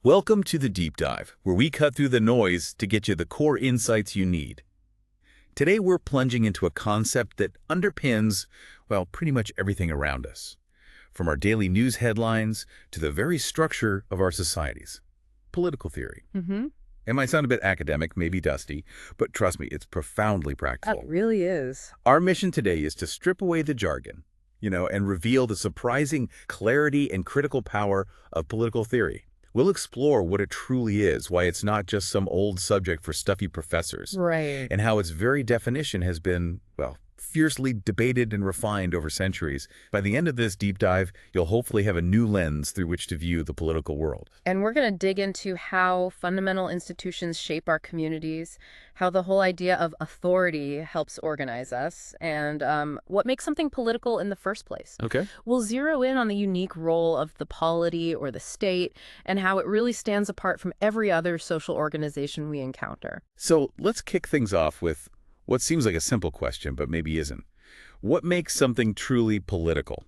Welcome to the Deep Dive, where we cut through the noise to get you the core insights you need. Today we're plunging into a concept that underpins, well, pretty much everything around us. From our daily news headlines to the very structure of our societies. Political theory. It might sound a bit academic, maybe dusty, but trust me, it's profoundly practical. That really is. Our mission today is to strip away the jargon, and reveal the surprising clarity and critical power of political theory. We'll explore what it truly is, why it's not just some old subject for stuffy professors, Right. and how its very definition has been, well, fiercely debated and refined over centuries. By the end of this deep dive, you'll hopefully have a new lens through which to view the political world. And we're going to dig into how fundamental institutions shape our communities, how the whole idea of authority helps organize us, and what makes something political in the first place. Okay. We'll zero in on the unique role of the polity or the state and how it really stands apart from every other social organization we encounter. So let's kick things off with what seems like a simple question, but maybe isn't. What makes something truly political?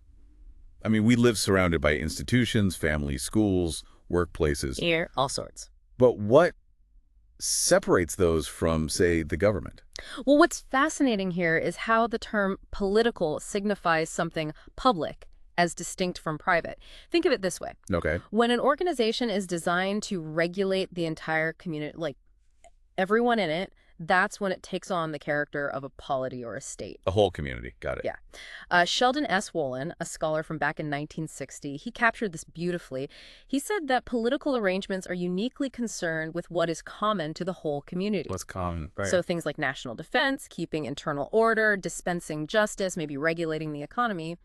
I mean, we live surrounded by institutions, families, schools, workplaces. Here, all sorts. But what separates those from, say, the government? Well, what's fascinating here is how the term political signifies something public as distinct from private. Think of it this way. Okay. When an organization is designed to regulate the entire community, like everyone in it, that's when it takes on the character of a polity or a state. The whole community. Got it. Yeah. Sheldon S. Wolin, a scholar from back in 1960, he captured this beautifully. He said that political arrangements are uniquely concerned with what is common to the whole community. What's common? Right. So things like national defense, keeping internal order, dispensing justice, maybe regulating the economy,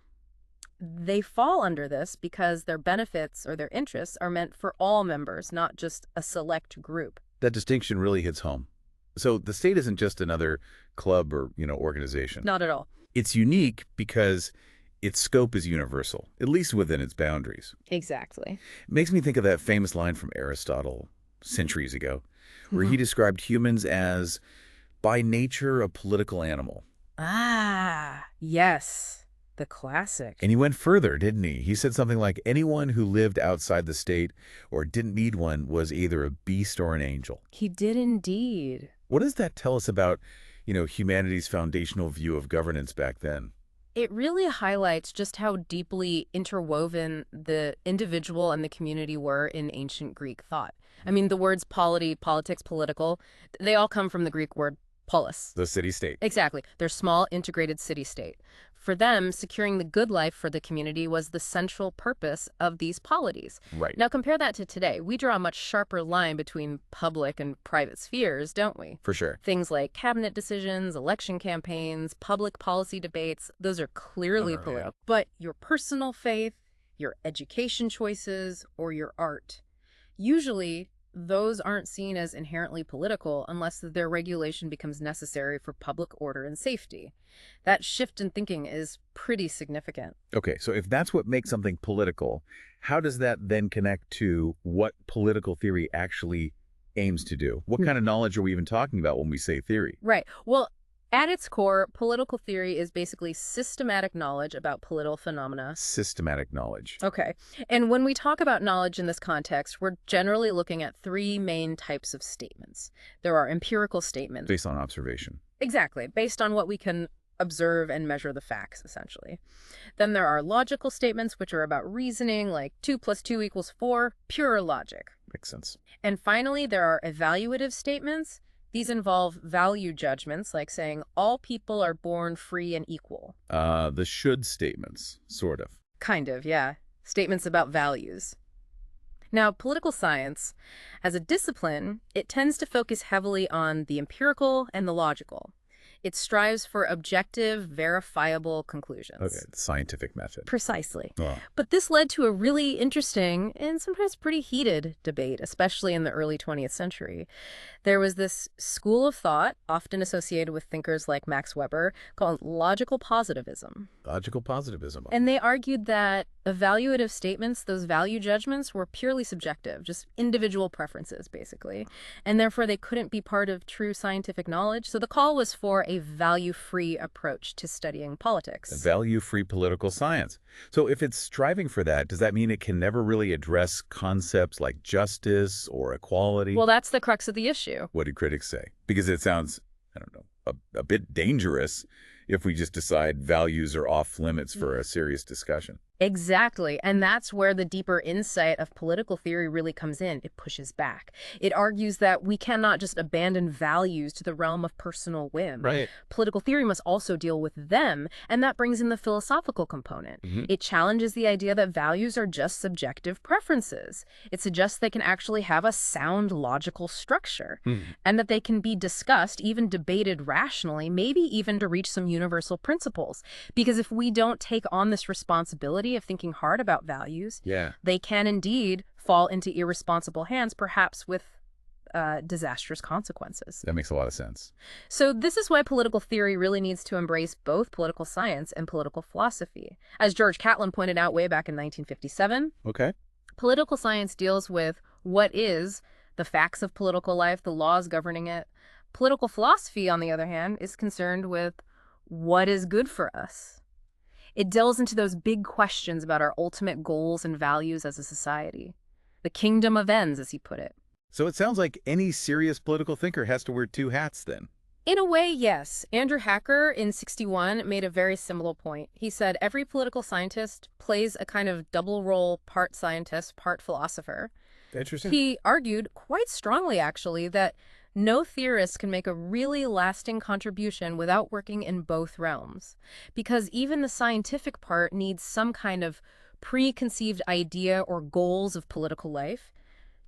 they fall under this because their benefits or their interests are meant for all members, not just a select group. That distinction really hits home. So the state isn't just another club or, organization. Not at all. It's unique because its scope is universal, at least within its boundaries. Exactly. It makes me think of that famous line from Aristotle centuries ago, where he described humans as, by nature, a political animal. Ah, yes. The classic. And he went further, didn't he? He said something like anyone who lived outside the state or didn't need one was either a beast or an angel. He did indeed. What does that tell us about, humanity's foundational view of governance back then? It really highlights just how deeply interwoven the individual and the community were in ancient Greek thought. I mean, the words polity, politics, political, they all come from the Greek word polis. The city-state. Exactly. They're small, integrated city-state. For them, securing the good life for the community was the central purpose of these polities. Right. Now, compare that to today. We draw a much sharper line between public and private spheres, don't we? For sure. Things like cabinet decisions, election campaigns, public policy debates, those are clearly political. Yeah. But your personal faith, your education choices, or your art, usually those aren't seen as inherently political unless their regulation becomes necessary for public order and safety. That shift in thinking is pretty significant. Okay, so if that's what makes something political, how does that then connect to what political theory actually aims to do? What kind of knowledge are we even talking about when we say theory? Right. Well, at its core, political theory is basically systematic knowledge about political phenomena. Systematic knowledge. Okay. And when we talk about knowledge in this context, we're generally looking at three main types of statements. There are empirical statements. Based on observation. Exactly. Based on what we can observe and measure the facts, essentially. Then there are logical statements, which are about reasoning, like 2 + 2 = 4, pure logic. Makes sense. And finally, there are evaluative statements. These involve value judgments, like saying all people are born free and equal. The should statements, sort of. Kind of, yeah. Statements about values. Now, political science, as a discipline, it tends to focus heavily on the empirical and the logical. It strives for objective, verifiable conclusions. Okay, the scientific method. Precisely. Oh. But this led to a really interesting and sometimes pretty heated debate, especially in the early 20th century. There was this school of thought, often associated with thinkers like Max Weber, called logical positivism. Logical positivism. And they argued that evaluative statements, those value judgments, were purely subjective, just individual preferences, basically. And therefore, they couldn't be part of true scientific knowledge. So the call was for a value-free approach to studying politics. Value-free political science. So if it's striving for that, does that mean it can never really address concepts like justice or equality? Well, that's the crux of the issue. What do critics say? Because it sounds, I don't know, a bit dangerous if we just decide values are off limits for a serious discussion. Exactly. And that's where the deeper insight of political theory really comes in. It pushes back. It argues that we cannot just abandon values to the realm of personal whim. Right. Political theory must also deal with them, and that brings in the philosophical component. It challenges the idea that values are just subjective preferences. It suggests they can actually have a sound logical structure, and that they can be discussed, even debated rationally, maybe even to reach some universal principles. Because if we don't take on this responsibility of thinking hard about values, they can indeed fall into irresponsible hands, perhaps with disastrous consequences. That makes a lot of sense. So this is why political theory really needs to embrace both political science and political philosophy. As George Catlin pointed out way back in 1957, political science deals with what is the facts of political life, the laws governing it. Political philosophy, on the other hand, is concerned with what is good for us. It delves into those big questions about our ultimate goals and values as a society. The kingdom of ends, as he put it. So it sounds like any serious political thinker has to wear two hats then. In a way, yes. Andrew Hacker in '61 made a very similar point. He said every political scientist plays a kind of double role, part scientist, part philosopher. Interesting. He argued quite strongly, actually, that no theorist can make a really lasting contribution without working in both realms, because even the scientific part needs some kind of preconceived idea or goals of political life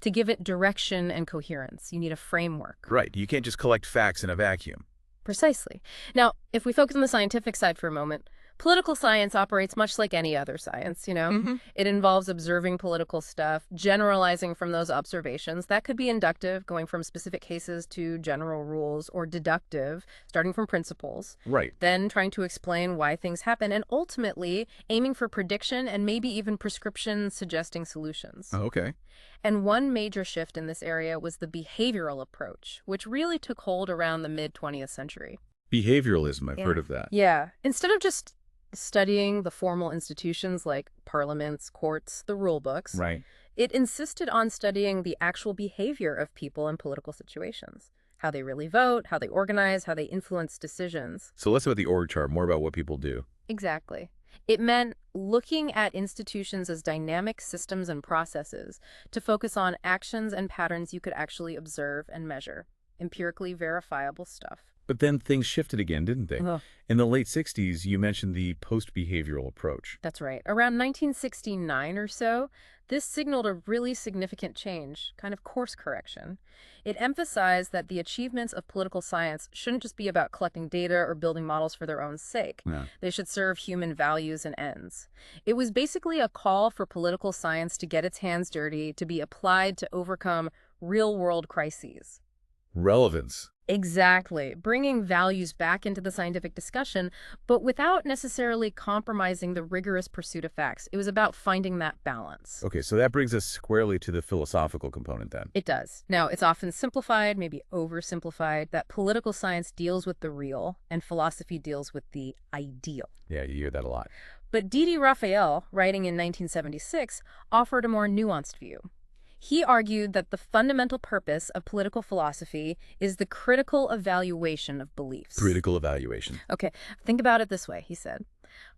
to give it direction and coherence. You need a framework. Right. You can't just collect facts in a vacuum. Precisely. Now, if we focus on the scientific side for a moment, political science operates much like any other science, you know? It involves observing political stuff, generalizing from those observations. That could be inductive, going from specific cases to general rules, or deductive, starting from principles. Right. Then trying to explain why things happen, and ultimately aiming for prediction and maybe even prescription suggesting solutions. Oh, okay. And one major shift in this area was the behavioral approach, which really took hold around the mid-20th century. Behavioralism, I've heard of that. Yeah. Instead of just studying the formal institutions like parliaments, courts, the rule books, Right. it insisted on studying the actual behavior of people in political situations. How they really vote, how they organize, how they influence decisions. So less about the org chart, more about what people do. Exactly. It meant looking at institutions as dynamic systems and processes to focus on actions and patterns you could actually observe and measure. Empirically verifiable stuff. But then things shifted again, didn't they? Ugh. In the late 60s, you mentioned the post-behavioral approach. That's right. Around 1969 or so, this signaled a really significant change, kind of course correction. It emphasized that the achievements of political science shouldn't just be about collecting data or building models for their own sake. Yeah. They should serve human values and ends. It was basically a call for political science to get its hands dirty, to be applied to overcome real-world crises. Relevance. Exactly. Bringing values back into the scientific discussion, but without necessarily compromising the rigorous pursuit of facts. It was about finding that balance. Okay, so that brings us squarely to the philosophical component then. It does. Now, it's often simplified, maybe oversimplified, that political science deals with the real and philosophy deals with the ideal. Yeah, you hear that a lot. But D.D. Raphael, writing in 1976, offered a more nuanced view. He argued that the fundamental purpose of political philosophy is the critical evaluation of beliefs. Critical evaluation. Okay, think about it this way, he said.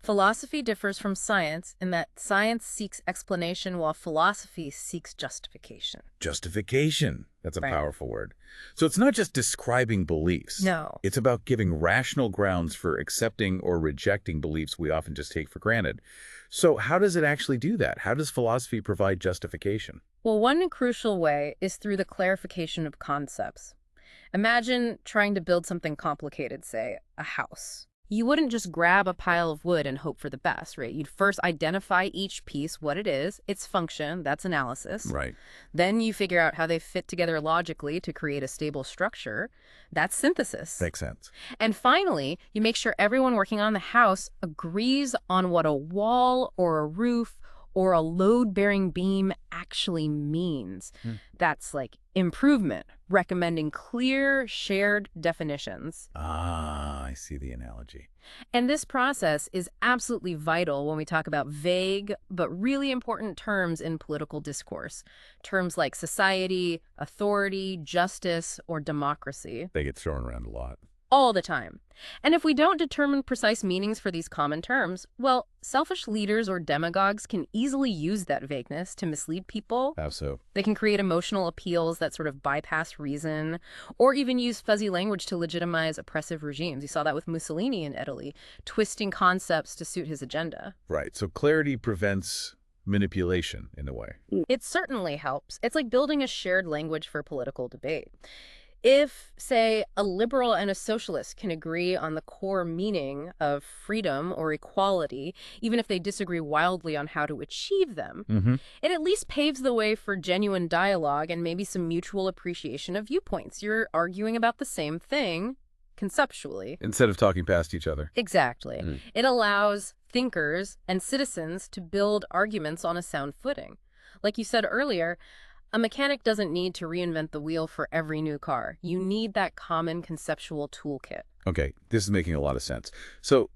Philosophy differs from science in that science seeks explanation while philosophy seeks justification. Justification. That's a Right. powerful word. So it's not just describing beliefs. No. It's about giving rational grounds for accepting or rejecting beliefs we often just take for granted. So how does it actually do that? How does philosophy provide justification? Well, one crucial way is through the clarification of concepts. Imagine trying to build something complicated, say, a house. You wouldn't just grab a pile of wood and hope for the best, right? You'd first identify each piece, what it is, its function, that's analysis. Right. Then you figure out how they fit together logically to create a stable structure. That's synthesis. Makes sense. And finally, you make sure everyone working on the house agrees on what a wall or a roof or a load-bearing beam actually means. Hmm. That's like improvement, recommending clear, shared definitions. Ah, I see the analogy. And this process is absolutely vital when we talk about vague but really important terms in political discourse. Terms like society, authority, justice, or democracy. They get thrown around a lot. All the time. And if we don't determine precise meanings for these common terms, well, selfish leaders or demagogues can easily use that vagueness to mislead people. How so? They can create emotional appeals that sort of bypass reason, or even use fuzzy language to legitimize oppressive regimes. You saw that with Mussolini in Italy, twisting concepts to suit his agenda. Right. So clarity prevents manipulation in a way. It certainly helps. It's like building a shared language for political debate. If, say, a liberal and a socialist can agree on the core meaning of freedom or equality, even if they disagree wildly on how to achieve them, Mm-hmm. it at least paves the way for genuine dialogue and maybe some mutual appreciation of viewpoints. You're arguing about the same thing conceptually. Instead of talking past each other. Exactly. Mm. It allows thinkers and citizens to build arguments on a sound footing. Like you said earlier, a mechanic doesn't need to reinvent the wheel for every new car. You need that common conceptual toolkit. Okay, this is making a lot of sense. So,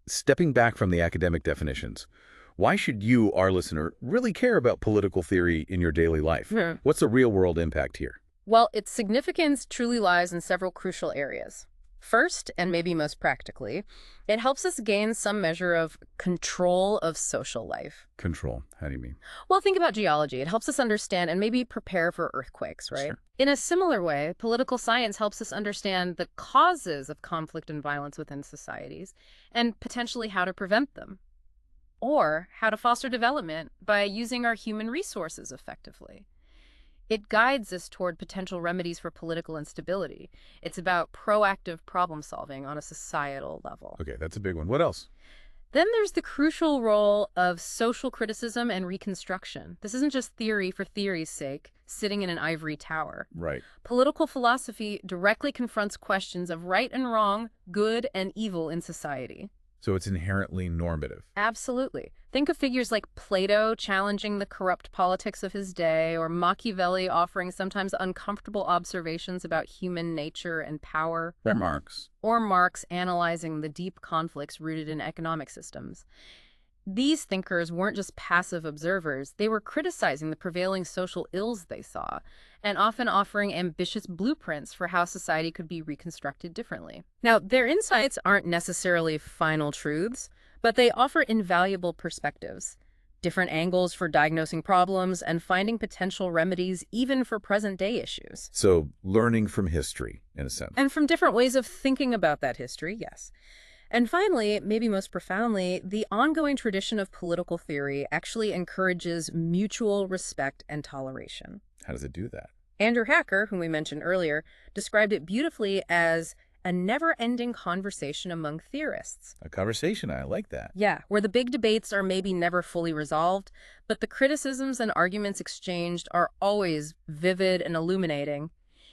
stepping back from the academic definitions, why should you, our listener, really care about political theory in your daily life? Hmm. What's the real-world impact here? Well, its significance truly lies in several crucial areas. First, and maybe most practically, it helps us gain some measure of control of social life. Control. How do you mean? Well, think about geology. It helps us understand and maybe prepare for earthquakes, right? Sure. In a similar way, political science helps us understand the causes of conflict and violence within societies and potentially how to prevent them, or how to foster development by using our human resources effectively. It guides us toward potential remedies for political instability. It's about proactive problem solving on a societal level. Okay, that's a big one. What else? Then there's the crucial role of social criticism and reconstruction. This isn't just theory for theory's sake, sitting in an ivory tower. Right. Political philosophy directly confronts questions of right and wrong, good and evil in society. So it's inherently normative. Absolutely. Think of figures like Plato challenging the corrupt politics of his day, or Machiavelli offering sometimes uncomfortable observations about human nature and power, Remarks. or Marx analyzing the deep conflicts rooted in economic systems. These thinkers weren't just passive observers, they were criticizing the prevailing social ills they saw, and often offering ambitious blueprints for how society could be reconstructed differently. Now, their insights aren't necessarily final truths, but they offer invaluable perspectives, different angles for diagnosing problems and finding potential remedies even for present-day issues. So learning from history, in a sense. And from different ways of thinking about that history, yes. And finally, maybe most profoundly, the ongoing tradition of political theory actually encourages mutual respect and toleration. How does it do that? Andrew Hacker, whom we mentioned earlier, described it beautifully as a never-ending conversation among theorists. A conversation. I like that. Yeah, where the big debates are maybe never fully resolved, but the criticisms and arguments exchanged are always vivid and illuminating.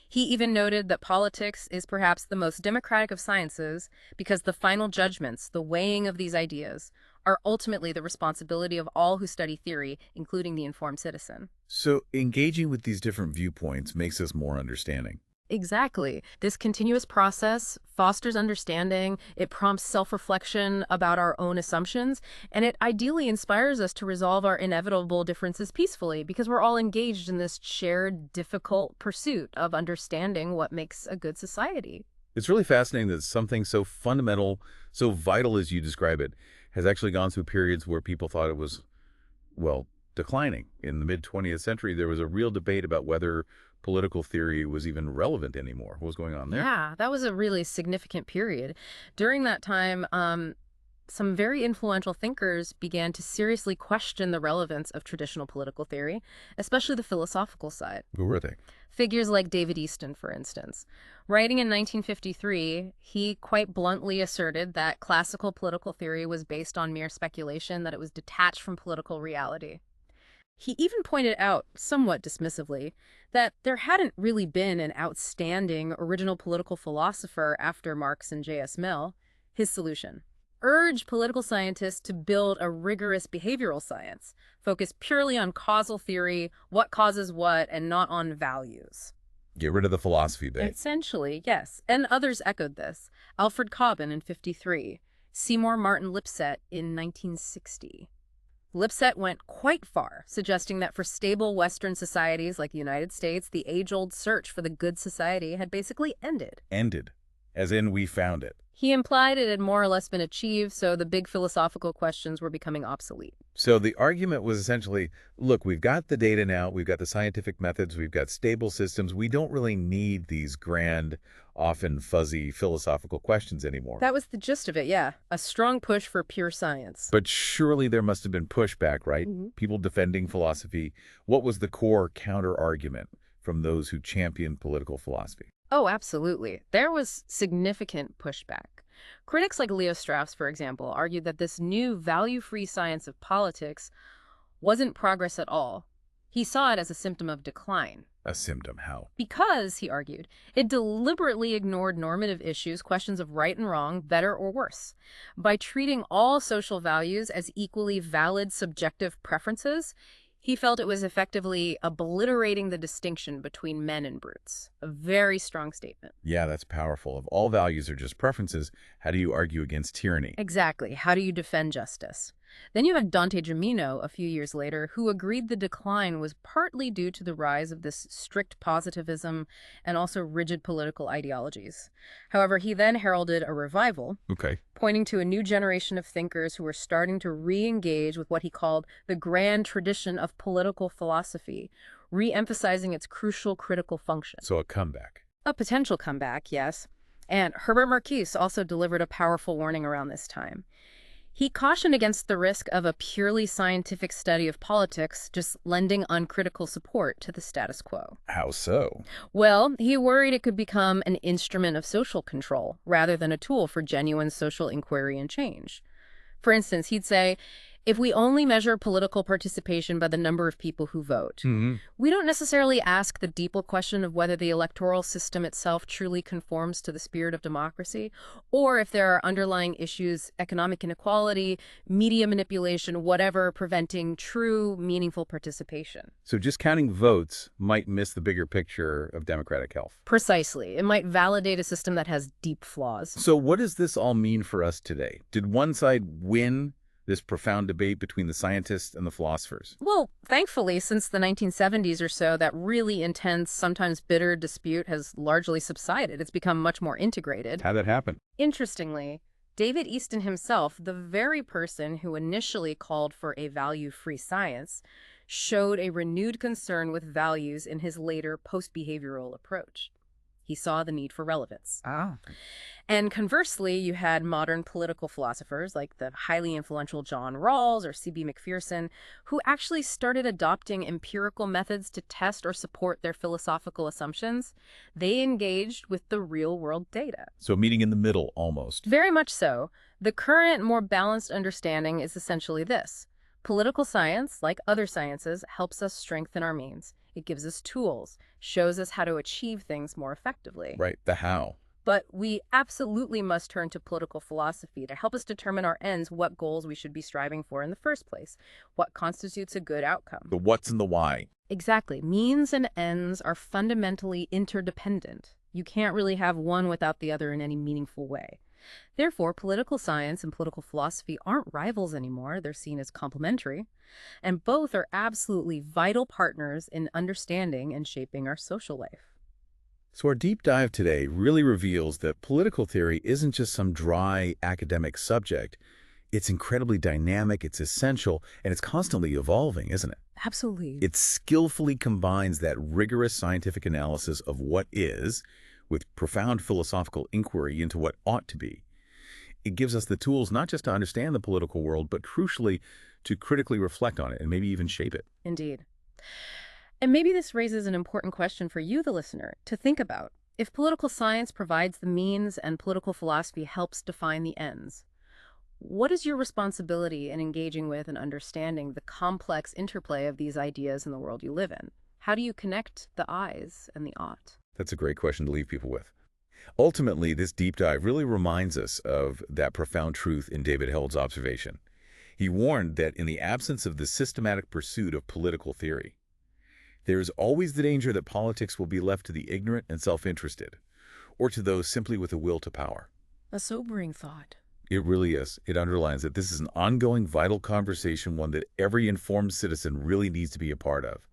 He even noted that politics is perhaps the most democratic of sciences because the final judgments, the weighing of these ideas, are ultimately the responsibility of all who study theory, including the informed citizen. So engaging with these different viewpoints makes us more understanding. Exactly. This continuous process fosters understanding, it prompts self-reflection about our own assumptions, and it ideally inspires us to resolve our inevitable differences peacefully because we're all engaged in this shared, difficult pursuit of understanding what makes a good society. It's really fascinating that something so fundamental, so vital as you describe it, has actually gone through periods where people thought it was, well, declining. In the mid-20th century, there was a real debate about whether political theory was even relevant anymore. What was going on there? Yeah, that was a really significant period. During that time, some very influential thinkers began to seriously question the relevance of traditional political theory, especially the philosophical side. Who were they? Figures like David Easton, for instance. Writing in 1953, he quite bluntly asserted that classical political theory was based on mere speculation, that it was detached from political reality. He even pointed out, somewhat dismissively, that there hadn't really been an outstanding original political philosopher after Marx and J.S. Mill. His solution: urged political scientists to build a rigorous behavioral science, focused purely on causal theory, what causes what, and not on values. Get rid of the philosophy bait. Essentially, yes. And others echoed this. Alfred Cobbin in '53, Seymour Martin Lipset in 1960. Lipset went quite far, suggesting that for stable Western societies like the United States, the age-old search for the good society had basically ended. Ended. As in, we found it. He implied it had more or less been achieved, so the big philosophical questions were becoming obsolete. So the argument was essentially, look, we've got the data now, we've got the scientific methods, we've got stable systems. We don't really need these grand, often fuzzy philosophical questions anymore. That was the gist of it, yeah. A strong push for pure science. But surely there must have been pushback, right? People defending philosophy. What was the core counter-argument from those who championed political philosophy? Oh, absolutely. There was significant pushback. Critics like Leo Strauss, for example, argued that this new value-free science of politics wasn't progress at all. He saw it as a symptom of decline. A symptom, how? Because, he argued, it deliberately ignored normative issues, questions of right and wrong, better or worse. By treating all social values as equally valid subjective preferences, he felt it was effectively obliterating the distinction between men and brutes. A very strong statement. Yeah, that's powerful. If all values are just preferences, how do you argue against tyranny? Exactly. How do you defend justice? Then you have Dante Gemino a few years later, who agreed the decline was partly due to the rise of this strict positivism and also rigid political ideologies. However, he then heralded a revival, pointing to a new generation of thinkers who were starting to re-engage with what he called the grand tradition of political philosophy, re-emphasizing its crucial critical function. So a comeback. A potential comeback, yes. And Herbert Marcuse also delivered a powerful warning around this time. He cautioned against the risk of a purely scientific study of politics just lending uncritical support to the status quo. How so? Well, he worried it could become an instrument of social control rather than a tool for genuine social inquiry and change. For instance, he'd say, if we only measure political participation by the number of people who vote, we don't necessarily ask the deeper question of whether the electoral system itself truly conforms to the spirit of democracy, or if there are underlying issues, economic inequality, media manipulation, whatever, preventing true, meaningful participation. So just counting votes might miss the bigger picture of democratic health. Precisely. It might validate a system that has deep flaws. So what does this all mean for us today? Did one side win this profound debate between the scientists and the philosophers? Well, thankfully, since the 1970s or so, that really intense, sometimes bitter dispute has largely subsided. It's become much more integrated. How'd that happen? Interestingly, David Easton himself, the very person who initially called for a value-free science, showed a renewed concern with values in his later post-behavioral approach. He saw the need for relevance. And conversely, you had modern political philosophers like the highly influential John Rawls or C.B. Macpherson, who actually started adopting empirical methods to test or support their philosophical assumptions. They engaged with the real-world data. So meeting in the middle, almost. Very much so. The current, more balanced understanding is essentially this. Political science, like other sciences, helps us strengthen our means. It gives us tools, shows us how to achieve things more effectively. Right, the how. But we absolutely must turn to political philosophy to help us determine our ends, what goals we should be striving for in the first place, what constitutes a good outcome. The what's and the why. Exactly. Means and ends are fundamentally interdependent. You can't really have one without the other in any meaningful way. Therefore, political science and political philosophy aren't rivals anymore. They're seen as complementary. And both are absolutely vital partners in understanding and shaping our social life. So our deep dive today really reveals that political theory isn't just some dry academic subject. It's incredibly dynamic, it's essential, and it's constantly evolving, isn't it? Absolutely. It skillfully combines that rigorous scientific analysis of what is with profound philosophical inquiry into what ought to be. It gives us the tools not just to understand the political world, but crucially to critically reflect on it and maybe even shape it. Indeed. And maybe this raises an important question for you, the listener, to think about. If political science provides the means and political philosophy helps define the ends, what is your responsibility in engaging with and understanding the complex interplay of these ideas in the world you live in? How do you connect the I's and the ought? That's a great question to leave people with. Ultimately, this deep dive really reminds us of that profound truth in David Held's observation. He warned that in the absence of the systematic pursuit of political theory, there is always the danger that politics will be left to the ignorant and self-interested, or to those simply with a will to power. A sobering thought. It really is. It underlines that this is an ongoing, vital conversation, one that every informed citizen really needs to be a part of.